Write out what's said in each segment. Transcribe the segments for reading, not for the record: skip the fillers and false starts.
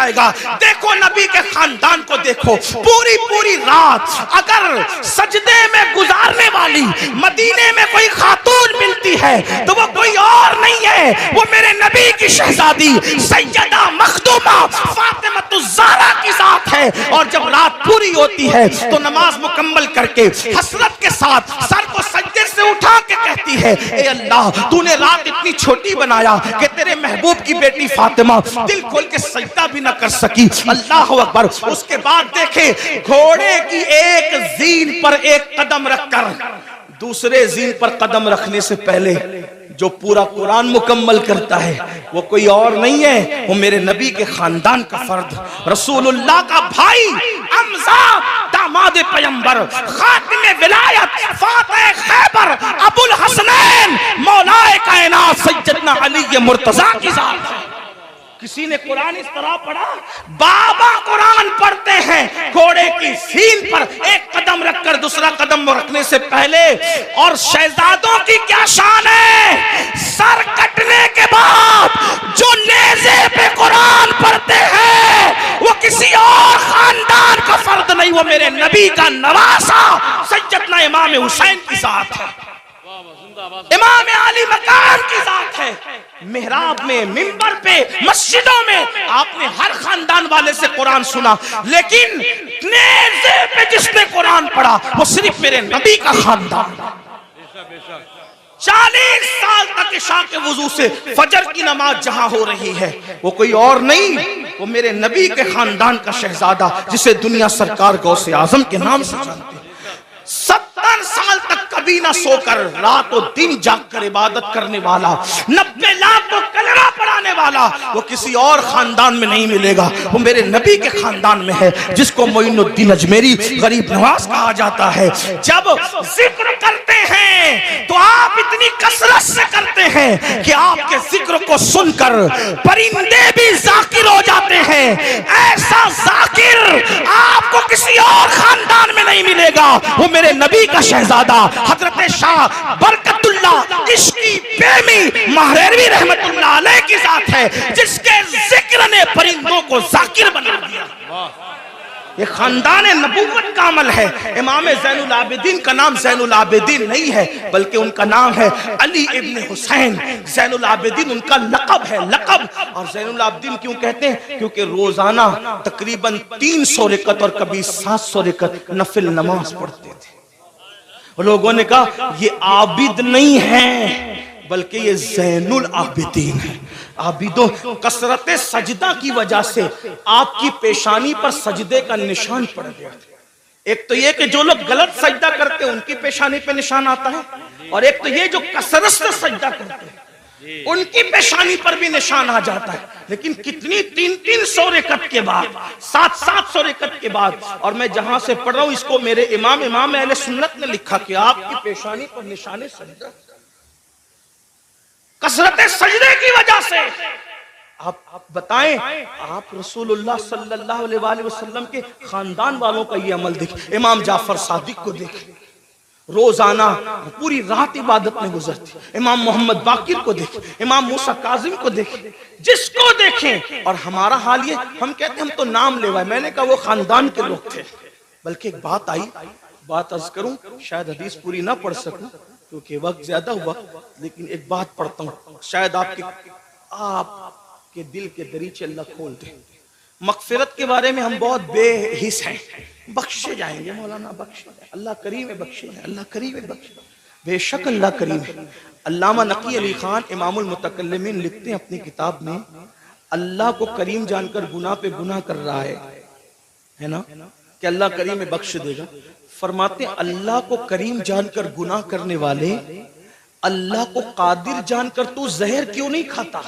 आएगा। देखो नबी के खानदान को देखो, पूरी पूरी रात अगर सजदे में गुजारने वाली मदीने में कोई खातून मिलती है तो वो कोई और नहीं है, वो मेरे नबी की शहजादी सैयदा मखदूमा फातिमा की साथ है। और जब रात पूरी होती है तो नमाज मुकम्मल करके हसरत के साथ सर को सजदे से उठा के कहती है, ए अल्लाह तूने रात इतनी छोटी बनाया कि तेरे महबूब की बेटी फातिमा दिल खोल के सजदा भी ना कर सकी। अल्लाह अकबर। उसके बाद देखे घोड़े की एक जीन पर एक कदम रखकर दूसरे जीन पर कदम रखने से पहले जो पूरा कुरान मुकम्मल करता है वो कोई और नहीं है, वो मेरे नबी के खानदान का फर्द, रसूलुल्लाह का भाई हमजा दामाद पैगंबर खातिमे विलायत फातिह खैबर अबुल हसनैन मौलाए कायनात सैयदना अली मुर्तजा की जात है। किसी ने कुरान इस तरह पढ़ा, बाबा कुरान पढ़ते हैं घोड़े की सीन पर एक कदम रखकर दूसरा कदम रखने से पहले। और शहजादों की क्या शान है, सर कटने के बाद जो नेज़े पे कुरान पढ़ते हैं वो किसी और खानदान का फर्द नहीं, वो मेरे नबी का नवासा सैयदना इमाम हुसैन की जात है, इमाम आली मकान की जात है। मेहराब में, मिंबर पे, मस्जिदों में आपने हर खानदान वाले से कुरान सुना, लेकिन नेज़े पे जिसने कुरान पढ़ा वो सिर्फ मेरे नबी का खानदान। 40 साल तक इशा के वुजू से फजर की नमाज जहां हो रही है वो कोई और नहीं, वो मेरे नबी के खानदान का शहजादा जिसे दुनिया सरकार गौसे आजम के नाम से जानती है। 70 साल तक कभी ना सोकर रातों दिन जागकर इबादत करने वाला, 90 लाख को कलमा पढ़ाने वाला वो किसी और खानदान में नहीं मिलेगा, वो मेरे नबी के खानदान में है, जिसको मोइनुद्दीन अजमेरी गरीब नवाज कहा जाता है। जब जिक्र करते हैं तो आप इतनी कसरत से करते हैं कि आपके जिक्र को सुनकर परिंदे भी जाकिर हो जाते हैं। ऐसा जाकिर आपको किसी और खानदान में नहीं मिलेगा, वो मेरे नबी का शहजादा हजरत शाह बरकतुल्लाह इश्की प्रेमी महरेरवी रहमतुल्लाह अलैह की जात है, जिसके जिक्र ने परिंदों को जाकिर बना दिया। ये खानदान नबूवत का अमल है। इमाम ज़ैनुल आबिदीन का नाम ज़ैनुल आबिदीन नहीं है, बल्कि उनका नाम है अली इब्न हुसैन। ज़ैनुल आबिदीन उनका लक़ब है, लक़ब। और ज़ैनुल आबिदीन क्यों कहते हैं? क्योंकि रोजाना तकरीबन 300 रकअत और कभी 700 रकअत नफिल नमाज पढ़ते थे। लोगों ने कहा ये आबिद नहीं है बल्कि ये ज़ैनुल आबिदीन है। आबिदों कसरत सजदा की वजह से आपकी पेशानी पर सजदे का निशान पड़ गया। एक तो ये कि जो लोग गलत सजदा करते हैं उनकी पेशानी पे निशान आता है, और एक तो ये जो कसरत से सजदा करते हैं उनकी पेशानी पर भी निशान आ जाता है। लेकिन कितनी 300 रकअत के बाद, 700 रकअत के बाद, और मैं जहां से पढ़ रहा हूं इसको मेरे इमाम अहले सुन्नत ने लिखा कि आपकी पेशानी पर निशान सजदा कसरत सजदे की वजह से। आप बताएं, आप रसूलुल्लाह सल्लल्लाहु अलैहि वसल्लम के खानदान वालों का ये अमल देखें। इमाम जाफर सादिक को देखें, रोजाना पूरी रात इबादत में गुजरती। इमाम मोहम्मद बाकिर को देखें, इमाम मूसा काजिम को देखें, जिसको देखें। और हमारा हाल ये, हम कहते हैं हम तो नाम लेवाए। मैंने कहा वो खानदान के लोग थे। बल्कि एक बात आई, बात अर्ज करूं, शायद हदीस पूरी ना पढ़ सकूं क्योंकि वक्त ज्यादा हुआ, लेकिन एक बात पढ़ता हूं, शायद आपके दिल के दरीचे अल्लाह खोल दे। मगफिरत के बारे में हम बहुत बेहिस हैं, बख्शे जाएंगे, मौलाना बख्शे, अल्लाह करीम है, बख्शे जाए, अल्लाह करीम है, बख्शे, बेशक अल्लाह करीम है। अल्लामा नकी अली खान इमामुल मुतकल्लिमीन लिखते हैं अपनी किताब में, अल्लाह को करीम जानकर गुनाह पे गुनाह कर रहा है ना, कि अल्लाह करीम है, बख्श देगा। फरमाते अल्लाह को करीम जानकर गुनाह करने वाले अल्लाह को कादिर जानकर तू जहर क्यों नहीं खाता?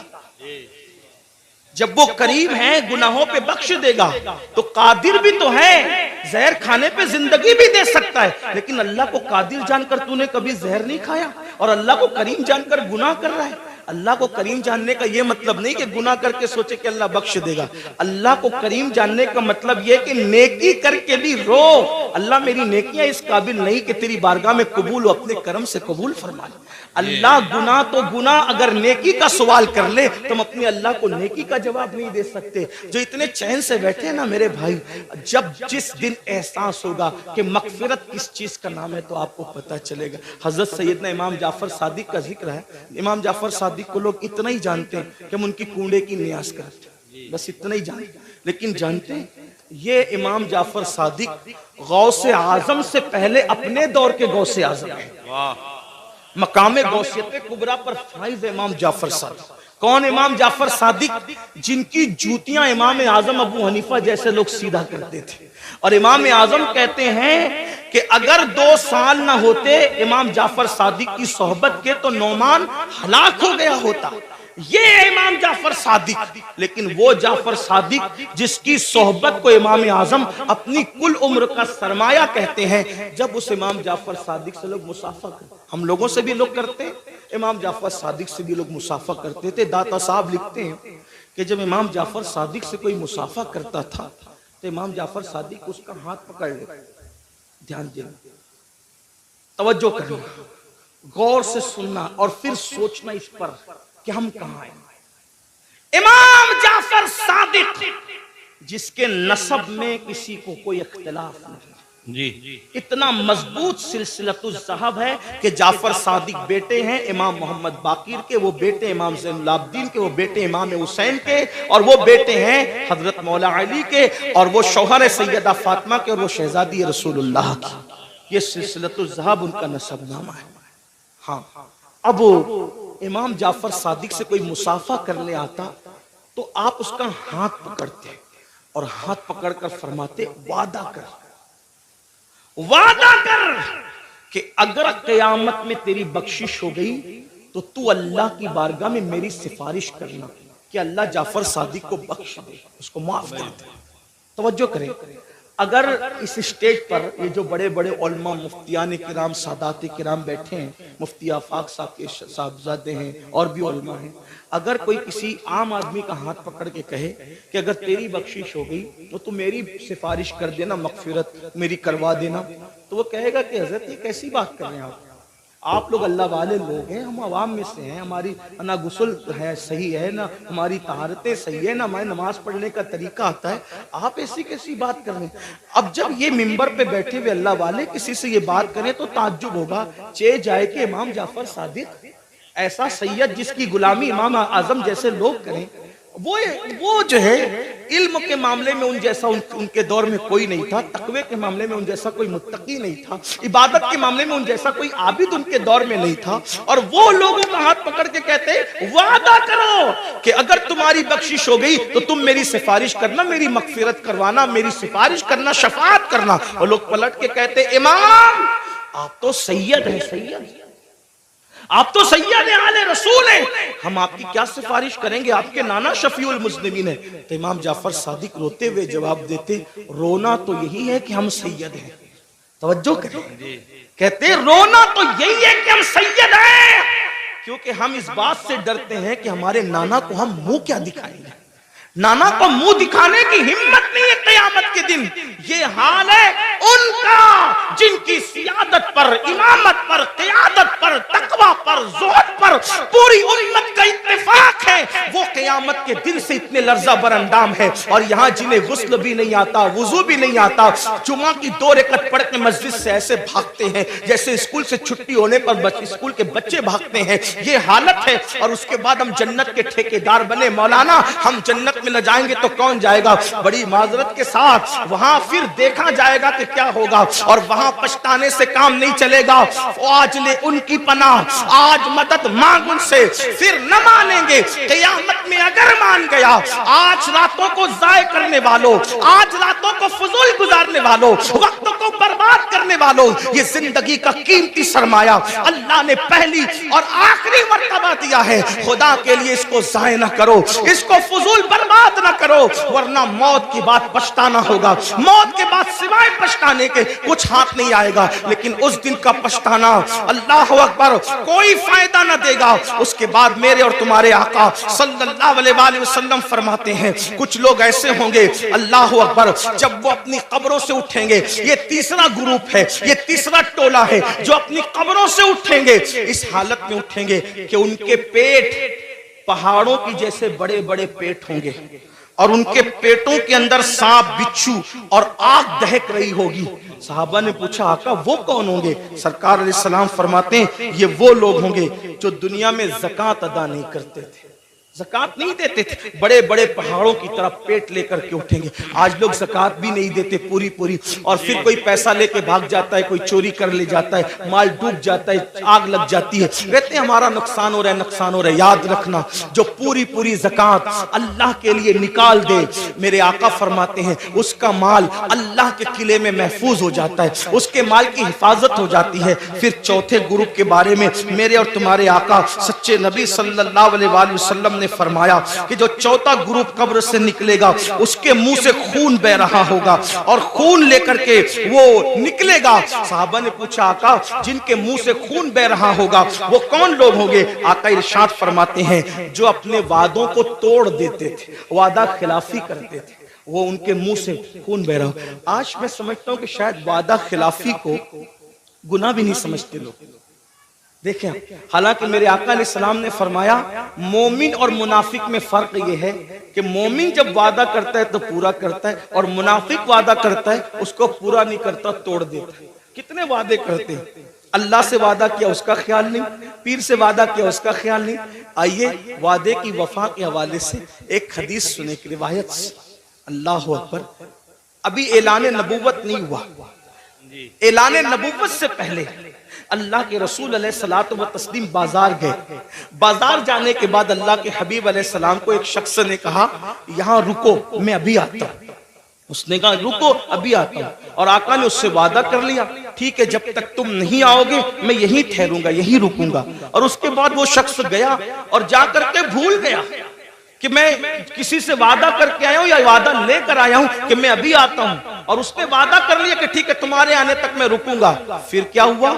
जब वो करीम है, गुनाहों पे बख्श देगा, तो कादिर भी तो है, जहर खाने पे जिंदगी भी दे सकता है। लेकिन अल्लाह को कादिर जानकर तूने कभी जहर नहीं खाया, और अल्लाह को करीम जानकर गुनाह कर रहा है। अल्लाह को करीम जानने का यह मतलब नहीं कि गुनाह करके सोचे कि अल्लाह बख्श देगा। अल्लाह को करीम जानने का मतलब यह कि नेकी करके भी रो अल्लाह मेरी नेकियां इस काबिल नहीं कि तेरी बारगाह में कबूल हो, अपने करम से कबूल फरमा ले। अल्लाह गुनाह तो गुनाह, अगर नेकी का सवाल कर ले तुम अपने अल्लाह को नेकी का जवाब नहीं दे सकते। जो इतने चैन से बैठे हैं ना मेरे भाई, जब जिस दिन एहसास होगा कि मगफिरत किस चीज का नाम है तो आपको पता चलेगा। हजरत सैयदना इमाम जाफर सादिक का जिक्र है। इमाम जाफर सादिक को लोग इतना ही जानते हैं कि हम उनकी कूड़े की न्यास करते हैं, बस इतना ही जानते हैं। लेकिन जानते हैं ये इमाम जाफर सादिक गौसे आजम से पहले अपने दौर के गौसे आजम है। मकामे गौसियत कुबरा पर फाइज इमाम जाफर सादिक। कौन इमाम जाफर सादिक? जिनकी जूतियां इमाम आजम अबू हनीफा जैसे लोग सीधा करते थे। और इमाम आजम कहते हैं कि अगर 2 साल ना होते इमाम जाफर सादिक की सोहबत के तो नौमान हलाक हो गया होता। ये इमाम जाफर सादिक। लेकिन वो जाफर सादिक जिसकी सोहबत को इमाम आजम अपनी कुल उम्र का सरमाया कहते हैं, जब उस इमाम जाफर सादिक से लोग मुसाफा करते, हम लोगों से भी लोग करते हैं, इमाम जाफर सादिक से भी लोग मुसाफा करते थे। दाता साहब लिखते हैं कि जब इमाम जाफर सादिक से कोई मुसाफा करता था तो इमाम जाफर सादिक उसका हाथ पकड़ लेते। ध्यान देना, तवज्जो करना, गौर से सुनना और फिर सोचना इस पर कि हम कहां हैं। इमाम जाफर सादिक जिसके नसब में किसी को कोई इख्तिलाफ नहीं जी, इतना मजबूत सिलसिलतुल ज़हब है कि जाफर सादिक बेटे हैं इमाम मोहम्मद बाकिर के, वो बेटे इमाम ज़ैनुल आबिदीन के, वो बेटे इमाम हुसैन के, और वो बेटे हैं हजरत मौला अली के, और वो शौहर सैयदा फातिमा के, और वो शहजादी रसूलुल्लाह की। ये सिलसिलतुल ज़हब उनका नसबनामा है। हाँ, अब इमाम जाफर सादिक से कोई मुसाफा करने आता तो आप उसका हाथ पकड़ते और हाथ पकड़कर फरमाते वादा कर कि अगर क़यामत में तेरी बख्शिश हो गई तो तू अल्लाह की बारगाह में मेरी सिफारिश करना कि अल्लाह जाफर सादिक को बख्श दे, उसको माफ कर दे। तवज्जो करें, अगर इस स्टेज पर ये जो बड़े बड़े उलमा मुफ्तियान किराम सादात किराम बैठे हैं, मुफ्ती आफाक साहब के साहबजादे हैं और भी उलमा हैं, अगर कोई किसी आम आदमी का हाथ पकड़ के कहे कि अगर तेरी बख्शिश हो गई तो तू मेरी सिफारिश कर देना, मगफिरत मेरी करवा देना, तो वो कहेगा कि हजरत ये कैसी बात कर रहे हैं आप लोग अल्लाह वाले लोग हैं, हम आवाम में से हैं, हमारी ना गुस्ल है सही है, ना हमारी तहारतें सही है, ना हमारी नमाज पढ़ने का तरीका आता है, आप ऐसी कैसी बात कर रहे हैं। अब जब ये मिंबर पे बैठे हुए अल्लाह वाले किसी से ये बात करें तो ताज्जुब होगा, चे जाए कि इमाम जाफर सादिक ऐसा सैयद जिसकी गुलामी इमाम आजम जैसे लोग करें, वो जो है इल्म के मामले में उन जैसा उनके दौर में कोई नहीं था, तकवे के मामले में उन जैसा कोई मुत्तकी नहीं था, इबादत के मामले में उन जैसा कोई आबिद उनके दौर में नहीं था, और वो लोगों का हाथ पकड़ के कहते वादा करो कि अगर तुम्हारी बख्शिश हो गई तो तुम मेरी सिफारिश करना, मेरी मगफिरत करवाना, मेरी सिफारिश करना, शफाअत करना। और लोग पलट के कहते इमाम आप तो सैयद हैं, सैयद आप तो सैयद आले रसूल हैं, हम आपकी क्या सिफारिश करेंगे, आपके नाना शफीउल मुज़निबीन है। तो इमाम जाफर सादिक रोते हुए जवाब देते, रोना तो यही है कि हम सैयद हैं। तवज्जो करें, कहते रोना तो यही है कि हम सैयद हैं, क्योंकि हम इस बात से डरते हैं कि हमारे नाना को हम मुंह क्या दिखाएंगे, नाना को मुंह दिखाने की हिम्मत नहीं है क़यामत के दिन। ये हाल है उनका जिनकी सियादत पर, इमामत पर, क़यादत पर, तकवा पर, ज़ुहद पर पूरी उम्मत का इत्तेफाक है। वो क़यामत के दिन से इतने लर्जा बरअंदाम है, और यहाँ जिन्हें गुस्ल भी नहीं आता, वुजू भी नहीं आता, जुमा की 2 रकअत पढ़ के मस्जिद से ऐसे भागते हैं जैसे स्कूल से छुट्टी होने पर स्कूल के बच्चे भागते हैं, ये हालत है। और उसके बाद हम जन्नत के ठेकेदार बने, मौलाना हम जन्नत में न जाएंगे तो कौन जाएगा। बड़ी माजरत के साथ वहां फिर देखा जाएगा कि क्या होगा, और वहां पछताने से काम नहीं चलेगा। आज ले उनकी पनाह, आज मदद मांग उनसे, फिर न मानेंगे क़यामत में अगर मान गया। आज रातों को जाय करने वालों, आज रातों को फजूल गुजारने वालों, वक्त को बर्बाद करने वालों, ये जिंदगी का कीमती सरमाया अल्लाह ने पहली और आखिरी मर्तबा दिया है। खुदा के लिए इसको जाय न करो, इसको फजूल बर्बाद बर्बाद ना करो, वरना मौत की बात पछताना होगा। मौत के बाद सिवाय पछताने के कुछ हाथ नहीं आएगा। लेकिन उस दिन का पछताना, अल्लाह अकबर, कोई फायदा ना देगा। उसके बाद मेरे और तुम्हारे आका सल्लल्लाहु अलैहि वसल्लम फरमाते हैं, कुछ लोग ऐसे होंगे, अल्लाह अकबर, जब वो अपनी कब्रों से उठेंगे, ये तीसरा ग्रुप है, ये तीसरा टोला है जो अपनी कब्रों से उठेंगे, इस हालत में उठेंगे कि उनके पेट पहाड़ों की जैसे बड़े बड़े पेट होंगे और उनके पेटों के अंदर सांप, बिच्छू और आग दहक रही होगी। साहबा ने पूछा, आका वो कौन होंगे? सरकार अलैहिस्सलाम फरमाते हैं, ये वो लोग होंगे जो दुनिया में ज़कात अदा नहीं करते थे, ज़कात नहीं देते थे, बड़े बड़े पहाड़ों की तरफ पेट लेकर के उठेंगे। आज लोग ज़कात भी नहीं देते पूरी पूरी, और फिर कोई पैसा लेके भाग जाता है, कोई चोरी कर ले जाता है, माल डूब जाता है, आग लग जाती है, कहते हैं हमारा नुकसान हो रहा है, नुकसान हो रहा है। याद रखना, जो पूरी पूरी ज़कात अल्लाह के लिए निकाल दे, मेरे आका फरमाते हैं उसका माल अल्लाह के किले में महफूज हो जाता है, उसके माल की हिफाजत हो जाती है। फिर चौथे ग्रुप के बारे में मेरे और तुम्हारे आका सच्चे नबी सल्लल्लाहु अलैहि वसल्लम ने फरमाया कि जो चौथा ग्रुप कब्र से निकलेगा, उसके मुंह से खून बह रहा होगा और खून लेकर के वो निकलेगा। साहबा ने पूछा, आका जिनके मुंह से खून बह रहा होगा वो कौन लोग होंगे? आका इरशाद फरमाते हैं, जो अपने वादों को तोड़ देते थे, वादा खिलाफी करते थे, वो उनके मुंह से खून बह रहा हो। आज मैं समझता हूं कि शायद वादा खिलाफी को गुनाह भी नहीं समझते लोग। देखें, हालांकि मेरे आका अलैहिस्सलाम ने फरमाया, मोमिन और मुनाफिक में फर्क ये है कि मोमिन जब वादा करता है तो पूरा करता है, और मुनाफिक वादा करता है उसको पूरा नहीं करता, तोड़ देता है। कितने वादे करते हैं, अल्लाह से वादा किया उसका ख्याल नहीं, पीर से वादा किया उसका ख्याल नहीं। आइए वादे की वफा के हवाले से एक हदीस सुने की रिवायत से। अल्लाह अकबर, अभी ऐलान नबूवत नहीं हुआ, ऐलान नबूवत से पहले अल्लाह के रसूल अलैहिस्सलातु व तस्लीम बाजार गए। बाजार जाने के बाद अल्लाह के हबीब अलैहिस्सलाम को एक शख्स ने कहा, यहाँ रुको, मैं अभी आता हूँ। उसने कहा, रुको, अभी आता हूँ। और आका ने उससे वादा कर लिया, ठीक है, जब तक तुम नहीं आओगे मैं यहीं ठहरूंगा, यहीं रुकूंगा। और उसके बाद वो शख्स गया और जाकर के भूल गया कि मैं किसी से वादा करके आया हूं या वादा लेकर आया हूं कि मैं अभी आता हूं। और उसने वादा कर लिया कि ठीक है, तुम्हारे आने तक मैं रुकूंगा। फिर क्या हुआ,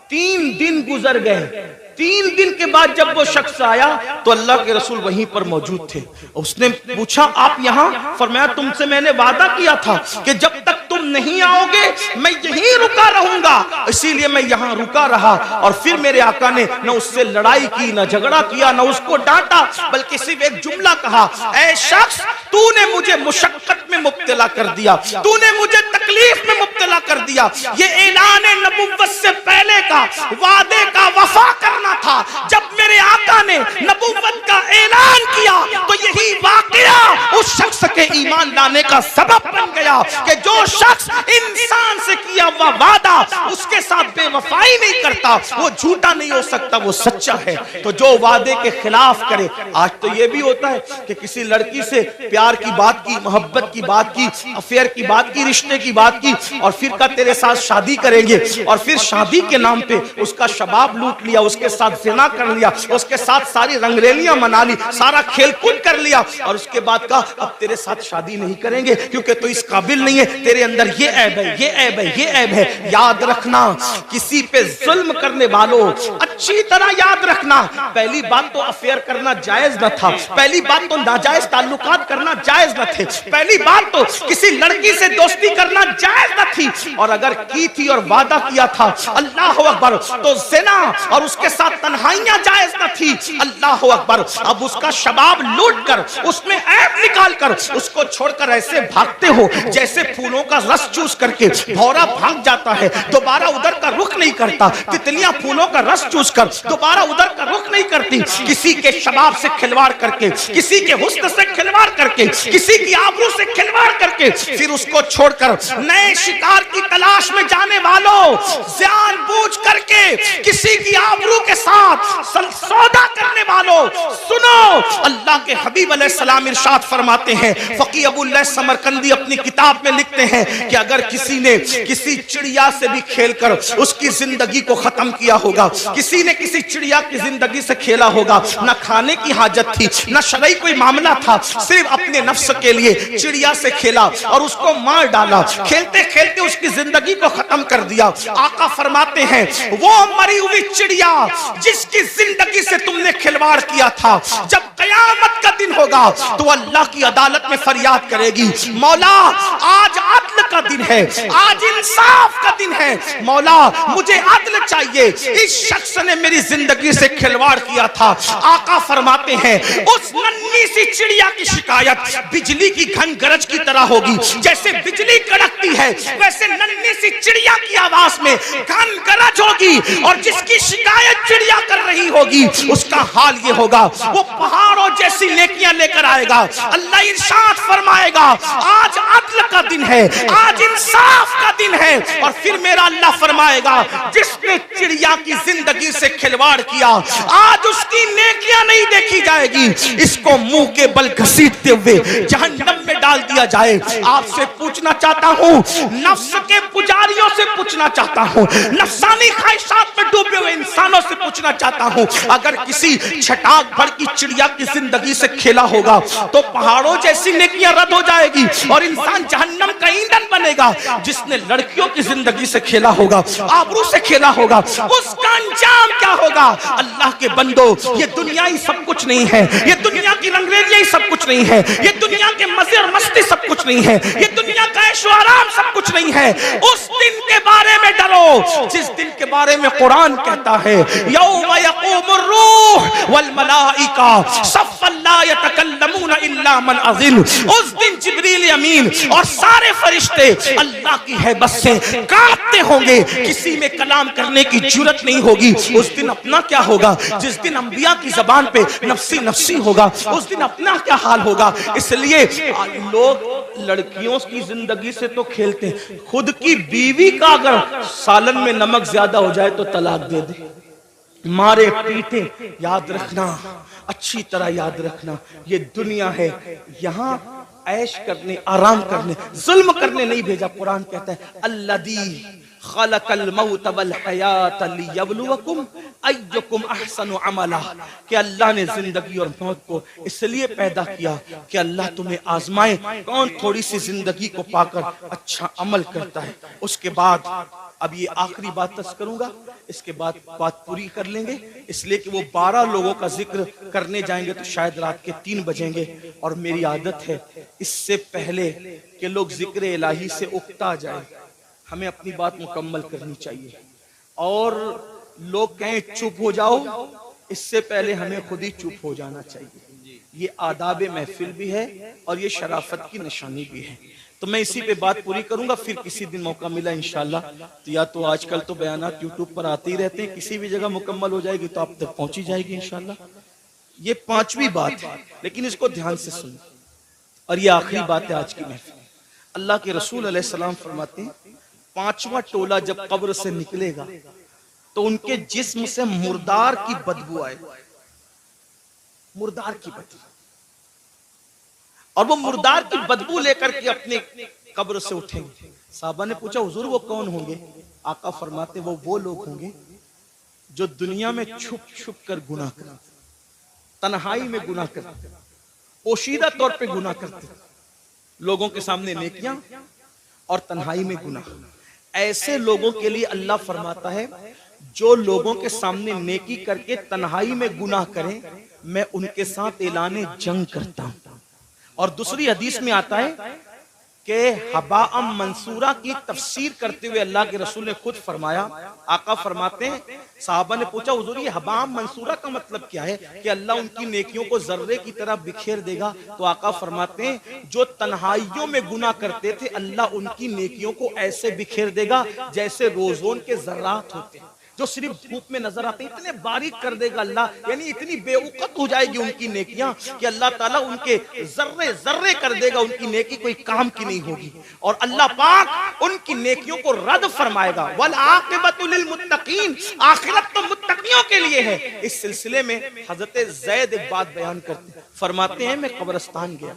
3 दिन गुजर गए। 3 दिन के बाद जब वो शख्स आया तो अल्लाह के रसूल वहीं पर मौजूद थे। उसने पूछा, आप यहाँ? फरमाया, तुमसे मैंने वादा किया था कि जब तक तुम नहीं आओगे मैं यहीं रुका रहूंगा, इसीलिए मैं यहाँ रुका रहा। और फिर मेरे आका ने न उससे लड़ाई की, न झगड़ा किया, न उसको डांटा, बल्कि सिर्फ एक जुमला कहा, ऐ शख्स, तूने मुझे मुशक्कत में मुब्तला कर दिया, तूने मुझे तकलीफ में मुब्तला कर दिया। ये ऐलान नबुव्वत से पहले का वादे का वफा करना था। जब मेरे आका ने नबुव्वत का ऐलान किया तो यही वाकया उस शख्स के ईमान लाने का सबब बन गया कि जो शख्स इंसान से किया हुआ वादा उसके साथ बेवफाई नहीं करता, वो झूठा नहीं हो सकता, वो सच्चा है। तो जो वादे के खिलाफ करे, आज तो ये भी होता है कि किसी लड़की से प्यार की बात की, मोहब्बत की बात की, अफेयर की बात की, रिश्ते की बात की, और फिर का तेरे साथ शादी करेंगे, और फिर शादी के नाम पे उसका शबाब लूट लिया, उसके साथ ज़िना कर लिया, उसके साथ सारी रंगरेलियां मना ली, सारा खेल कूद कर लिया, और उसके बाद का अब तेरे साथ शादी नहीं करेंगे क्योंकि तू इस काबिल नहीं है, तेरे अंदर ये ऐब है, ये ऐब है, ये ऐब है। याद रखना, किसी पे जुल्म करने वालों, अच्छी तरह याद रखना, पहली बात तो अफेयर करना जायज न था, पहली बात तो नाजायज ताल्लुकात करना जायज न थे, पहली बात तो किसी लड़की से दोस्ती करना जायज न थी, और अगर की थी और वादा किया था, अल्लाह अकबर, तो ज़िना और उसके साथ तन्हाइयां जायज न थी। अल्लाह अकबर, अब उसका शबाब लूट कर, उसमें ऐब निकाल कर उसको छोड़कर ऐसे भागते हो जैसे फूलों का रस चूस करके भौरा भाग जाता है, दोबारा उधर का रुख नहीं करता। तितलियां फूलों का रस चूस कर दोबारा उधर का रुख नहीं करती। किसी के शबाब से खिलवाड़ करके, किसी के हुस्न से खिलवाड़ करके, किसी की आबरू से खिलवाड़ करके करके फिर उसको छोड़कर नए शिकार की तलाश में जाने वालों, जानबूझ करके किसी की आबरू के साथ सौदा करने वालों, सुनो, अल्लाह के हबीब अलैहिस्सलाम इरशाद फरमाते हैं, फकीह अबूल समरकंदी अपनी किताब में लिखते हैं कि अगर किसी ने किसी चिड़िया से भी खेलकर उसकी जिंदगी को खत्म किया होगा, किसी ने किसी चिड़िया की जिंदगी से खेला होगा, ना खाने की हाजत थी, ना शरई कोई मामला था, सिर्फ अपने नफ्स के लिए चिड़िया से खेला और उसको मार डाला, खेलते खेलते उसकी जिंदगी को खत्म कर दिया। आका फरमाते हैं वो मरी हुई चिड़िया जिसकी जिंदगी से तुमने खिलवाड़ किया था, जब कयामत का दिन होगा तो अल्लाह की अदालत में फरियाद करेगी, मौला आज अदल का दिन है, आज इंसाफ का दिन है, मौला मुझे अदल चाहिए, इस शख्स ने मेरी जिंदगी से खिलवाड़ किया था। आका फरमाते हैं उस नन्ही सी चिड़िया की शिकायत बिजली की घन गरज की तरह होगी, जैसे बिजली कड़कती है वैसे नन्ही सी चिड़िया की आवाज में घन गरज होगी, और जिसकी शिकायत चिड़िया कर रही होगी उसका हाल ये होगा, वो पहाड़ों जैसी नेकियां लेकर आएगा। अल्लाह इरशाद फरमाएगा आज अदल का दिन है, आज इंसाफ का दिन है, और फिर मेरा अल्लाह फरमाएगा जिसने चिड़िया की जिंदगी से खिलवाड़ किया आज उसकी नेकियां नहीं देखी जाएगी, इसको मुंह के बल घसीटते हुए जहन्नम में डाल दिया जाए। आपसे पूछना चाहता हूं, नफ्स के पुजारियों से पूछना चाहता हूं, नफ्सानी ख्वाहिशात में डूबे हुए इंसानों से पूछना चाहता हूं, अगर किसी छटाक भर की चिड़िया की जिंदगी से खेला होगा तो पहाड़ों जैसी नेकियां रद्द हो जाएगी और इंसान जहन्नम का ईंधन बनेगा। जिसने लड़कियों की जिंदगी से खेला होगा, आबरू से खेला होगा, उसका अंजाम क्या होगा? अल्लाह के बंदो, ये दुनिया ही सब कुछ नहीं है, ये दुनिया की रंगरेलियां ही सब कुछ नहीं है, ये दुनिया के मजे और मस्ती सब कुछ नहीं है, ये दुनिया का ऐशो आराम सब कुछ नहीं है। उस दिन के बारे में डरो जिस दिन के बारे में कुरान कहता है यौम यक़ूमुर रूह वल मलाइका सफ़्फ़न ला यतकल्लमून इल्ला मन अज़िन। उस दिन जिब्रील अमीन और सारे फरिश्ते अल्लाह की हैबत से कांपते होंगे, किसी में कलाम करने की जुर्रत नहीं होगी। उस दिन अपना क्या होगा? जिस दिन अंबिया की जबान पे नफ्सी नफ्सी होगा, उस दिन अपना क्या हाल होगा? इसलिए लोग लड़कियों की जिंदगी से तो खेलते हैं, खुद की बीवी का अगर सालन में नमक ज्यादा हो जाए तो तलाक दे दे, मारे पीटे। याद रखना, अच्छी तरह याद रखना, ये दुनिया है, यहाँ ऐश करने, आराम करने, जुल्म करने नहीं भेजा। कुरान कहता है अल्लज़ी खलक़ल मौत वल हयात लियब्लुवकुम अय्युकुम अहसनु अमला, कि अल्लाह ने जिंदगी और मौत को इसलिए पैदा किया कि अल्लाह तुम्हें आजमाए कौन थोड़ी सी जिंदगी को पाकर अच्छा अमल करता है। उसके बाद अब ये आखिरी बात तस करूंगा, इसके बाद बात पूरी कर लेंगे, इसलिए कि वो 12 लोगों का जिक्र करने जाएंगे तो शायद रात के 3 बजेंगे, और मेरी आदत है इससे पहले कि लोग जिक्र इलाही से उकता जाए, हमें अपनी बात मुकम्मल करनी चाहिए। और लोग कहें चुप हो जाओ, इससे पहले हमें खुद ही चुप हो जाना चाहिए। ये आदाब महफिल भी है और ये शराफत की निशानी भी है। तो मैं इसी पे बात पूरी करूंगा, फिर किसी दिन मौका मिला इंशाल्लाह, तो या तो आजकल तो बयानात यूट्यूब पर आते ही रहते हैं, किसी भी जगह मुकम्मल हो जाएगी तो आप तक पहुंची जाएगी इंशाल्लाह। ये 5वीं बात है, लेकिन इसको ध्यान से सुनो, और ये आखिरी बात है आज की महफिल। अल्लाह के रसूल अलैहिस्सलाम फरमाते हैं 5वां टोला जब कब्र से निकलेगा तो उनके जिस्म से मुर्दार की बदबू आए, मुर्दार की बदबू, और वो मुर्दार की बदबू लेकर के अपने कब्र से उठेंगे। साहबा ने पूछा हुजूर वो कौन होंगे? आका फरमाते वो लोग होंगे जो दुनिया में छुप छुप कर गुनाह करते, तन्हाई में गुनाह करते, पोशीदा तौर पे गुनाह करते, लोगों के सामने नेकियां और तन्हाई में गुनाह। ऐसे लोगों के लिए अल्लाह फरमाता है जो लोगों के सामने नेकी करके तन्हाई में गुनाह करें, मैं उनके साथ ऐलाने जंग करता हूं। और दूसरी हदीस में आता है कि हबाअम मंसूरा की तफसीर करते हुए अल्लाह के रसूल ने खुद फरमाया, आका फरमाते हैं, साहबा ने पूछा हुजूर ये हबाअम मंसूरा का मतलब क्या है? कि अल्लाह उनकी नेकियों को जर्रे की तरह बिखेर देगा। तो आका फरमाते हैं जो तन्हाइयों में गुनाह करते थे अल्लाह उनकी नेकियों को ऐसे बिखेर देगा जैसे रोजोन के जर्रात होते हैं, जो सिर्फ धूप में नजर आते हैं, इतने बारीक कर देगा अल्लाह, यानी इतनी बेवकूफ हो जाएगी उनकी नेकियां कि अल्लाह ताला उनके जर्रे जर्रे कर देगा, उनकी नेकी कोई काम की नहीं होगी। और अल्लाह पाक उनकी नेकियों को रद्द फरमाएगा। वल आक़िबतु लिल मुत्तकीन, आखिरत तो मुत्तकियों के लिए है। इस सिलसिले में हजरत ज़ैद एक बात बयान करते, फरमाते हैं मैं कब्रिस्तान गया,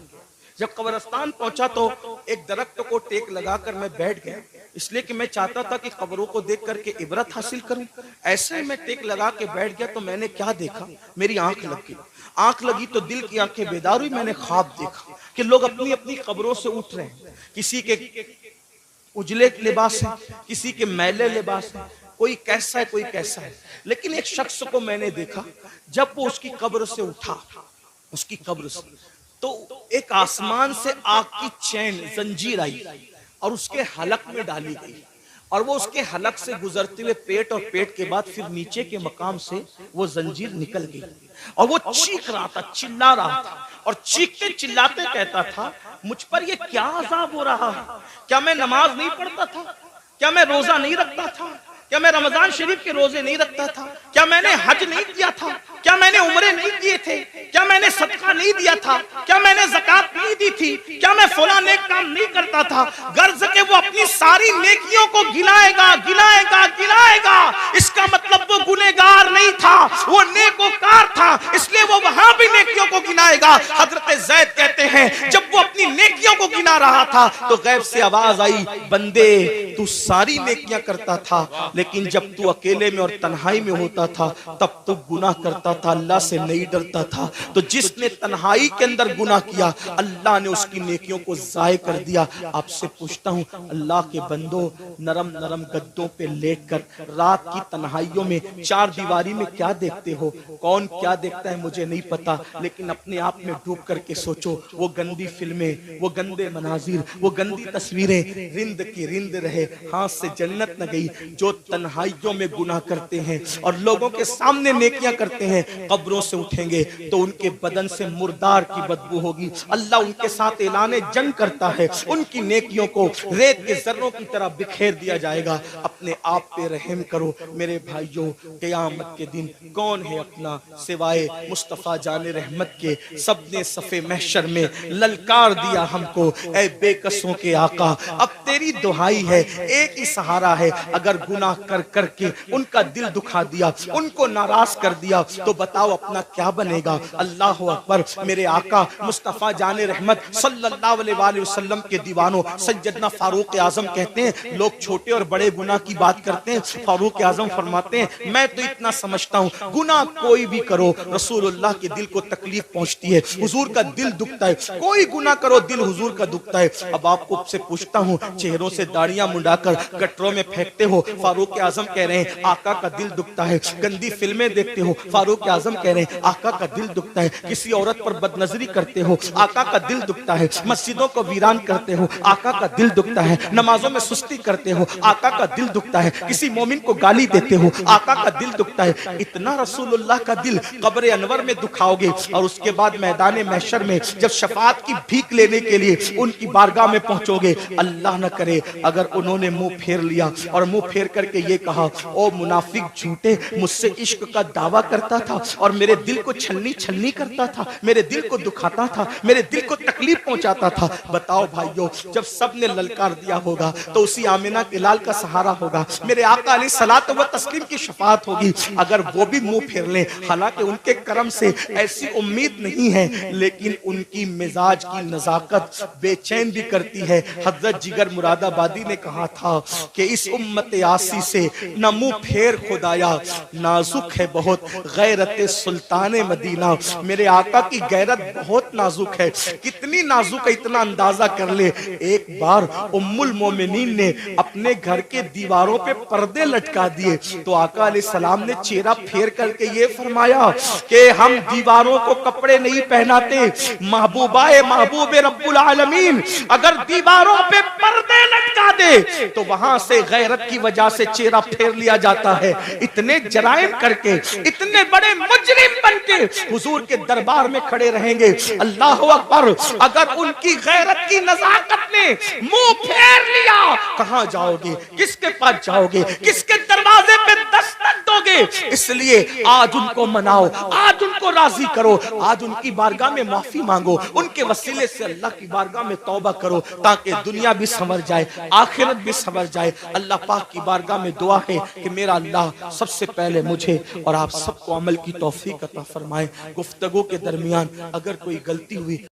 जब कब्रिस्तान पहुंचा तो एक दरख्त को टेक लगाकर मैं बैठ गया, इसलिए कि मैं चाहता था कि कब्रों को देख करके इबरत हासिल करूं। ऐसे ही मैं टेक लगा के बैठ गया तो मैंने क्या देखा, मेरी आंख लगी। आंख लगी तो दिल की आंखें बेदार हुई। मैंने ख्वाब देखा कि लोग अपनी अपनी कब्रों से उठ रहे हैं, किसी के उजले लिबास है, किसी के मैले लिबास है, कोई कैसा है कोई कैसा है। लेकिन एक शख्स को मैंने देखा, जब वो उसकी कब्र से उठा, उसकी कब्र से, तो एक आसमान से आग की चैन जंजीर आई और उसके हलक में डाली गई, और वो उसके हलक से गुजरते हुए पेट, और पेट के बाद फिर नीचे के मकाम से वो जंजीर निकल गई। और वो चीख रहा था, चिल्ला रहा था, और चीखते चिल्लाते कहता था मुझ पर ये क्या अज़ाब हो रहा है? क्या मैं नमाज नहीं पढ़ता था? क्या मैं रोजा नहीं रखता था? क्या मैं रमजान शरीफ के रोजे नहीं रखता था? क्या मैंने हज नहीं किया था? क्या मैंने उम्रे नहीं किए थे? क्या मैंने सदका नहीं दिया था? क्या मैंने ज़कात नहीं दी थी? क्या मैं फला नेक काम नहीं करता था? गर्ज के वो अपनी सारी नेकियों को गिनाएगा गिनाएगा गिनाएगा। इसका मतलब वो गुनहगार नहीं था, वो नेकोकार था, इसलिए वो वहां भी नेकियों को गिनाएगा। हजरत ज़ैद कहते हैं जब वो अपनी नेकियों को गिना रहा था तो गैब से आवाज आई, बंदे तू सारी नेकियां करता था, लेकिन जब तू अकेले में और तन्हाई में होता था तब तू गुनाह करता था, अल्लाह से नहीं डरता था। तो जिसने तन्हाई के अंदर गुनाह किया अल्लाह ने उसकी नेकियों को ज़ाय कर दिया। आपसे पूछता हूँ अल्लाह के बंदो, नरम नरम गद्दों पे लेटकर रात की तन्हाइयों में चार दीवारी में क्या देखते हो? कौन क्या देखता है मुझे नहीं पता, लेकिन अपने आप में डूब करके सोचो, वो गंदी फिल्में, वो गंदे मनाजिर, वो गंदी तस्वीरें रिंद की रिंद रहे, हाथ से जन्नत न गई। जो तन्हाइयों में गुनाह करते हैं और लोगों के सामने नेकियां करते हैं, कब्रों से उठेंगे तो उनके बदन से मुर्दार की बदबू होगी। अल्लाह उनके साथ ऐलाने जंग करता है, उनकी नेकियों को रेत के जर्रों की तरह बिखेर दिया जाएगा। अपने आप पे रहम करो मेरे भाइयों, क़यामत के दिन कौन है अपना सिवाय मुस्तफ़ा जाने रहमत के। सबने सफ़े महशर में ललकार दिया हमको, ऐ बेकसों के आका अब तेरी दुहाई है, एक ही सहारा है। अगर गुनाह कर करके उनका दिल दुखा दिया, उनको नाराज कर दिया, तो बताओ अपना क्या बनेगा। अल्लाह अकबर। मेरे आका मुस्तफ़ा जाने रहमत सल्लल्लाहु अलैहि वसल्लम के दीवानों सैयदना फारूक आजम कहते हैं, लोग छोटे और बड़े गुनाह की बात करते हैं, फारूक आजम फरमाते हैं मैं तो इतना समझता हूँ गुनाह कोई भी करो रसूलुल्लाह के दिल को तकलीफ पहुंचती है, हुजूर का दिल दुखता है। कोई गुनाह करो दिल हुजूर का दुखता है। अब आपको से पूछता हूँ, चेहरों से दाढ़ियां मुंडाकर गटरों में फेंकते हो, फारूक आजम कह रहे हैं आका का दिल दुखता है। गंदी फिल्में देखते हो, फारूक आजम कह रहे हैं आका का दिल दुखता है। किसी औरत पर बदनजरी करते हो, आका का दिल दुखता है। मस्जिदों को वीरान करते हो, आका का दिल दुखता है। नमाजों में सुस्ती करते हो, आका का दिल दुखता है। किसी मोमिन को गाली देते हो, आका का दिल दुखता है। इतना रसूलुल्लाह का दिल कब्र अनवर में दुखाओगे, और उसके बाद मैदान महशर में जब शफाअत की भीख लेने के लिए उनकी बारगाह में पहुंचोगे, अल्लाह न करे अगर उन्होंने मुंह फेर लिया और मुंह फेर करके ये कहा, ओ मुनाफिक झूठे, मुझसे इश्क का दावा करता था और मेरे दिल को छलनी छलनी करता था, मेरे दिल को दुखाता था, मेरे दिल को तकलीफ पहुंचाता था। बताओ भाइयों, जब सब ने ललकार दिया होगा तो उसी आमिना के लाल का सहारा होगा, मेरे आका अलैहिस्सलात व तस्लीम की शफाअत होगी। अगर वो भी मुंह फेर लें, हालांकि उनके करम से ऐसी उम्मीद नहीं है, लेकिन उनकी मिजाज की नजाकत बेचैन भी करती है। हजरत जिगर मुरादाबादी ने कहा था कि इस उम्मत आसी से न मुंह फेर खुदाया, नाजुक है बहुत गैरत सुल्तान मदीना। मेरे आका की गैरत बहुत नाजुक है। कितनी नाजुक है इतना अंदाजा कर ले। एक बार उम्मुल मोमिनीन ने अपने घर के दीवारों पे पर्दे लटका दिए, तो आका अलैहिस्सलाम ने चेहरा फेर करके ये फरमाया कि हम दीवारों को कपड़े नहीं पहनाते, महबूबाए महबूब रब्बुल आलमीन अगर दीवारों पे पर्दे लटका दे तो वहां से गैरत की वजह से चेहरा फेर लिया जाता है। इतने जराइम करके, इतने बड़े मुजरिम बनके हुजूर के दरबार में खड़े रहेंगे, अल्लाह अकबर। अगर उनकी गैरत की नजाकत ने मुंह फेर लिया, कहां जाओगे, किसके पास जाओगे, किसके दरवाजे पे दस्तक माने, इसलिए आज उनको मनाओ, आज उनको राजी करो, आज उनकी बारगाह में माफी मांगो, उनके वसीले से अल्लाह की बारगाह में तौबा करो, ताकि दुनिया भी संवर जाए, आखिरत भी संवर जाए। अल्लाह पाक की बारगाह में दुआ है कि मेरा अल्लाह सबसे पहले मुझे और आप सबको अमल की तौफीक अता फरमाए। गुफ्तगू के दरमियान अगर कोई गलती हुई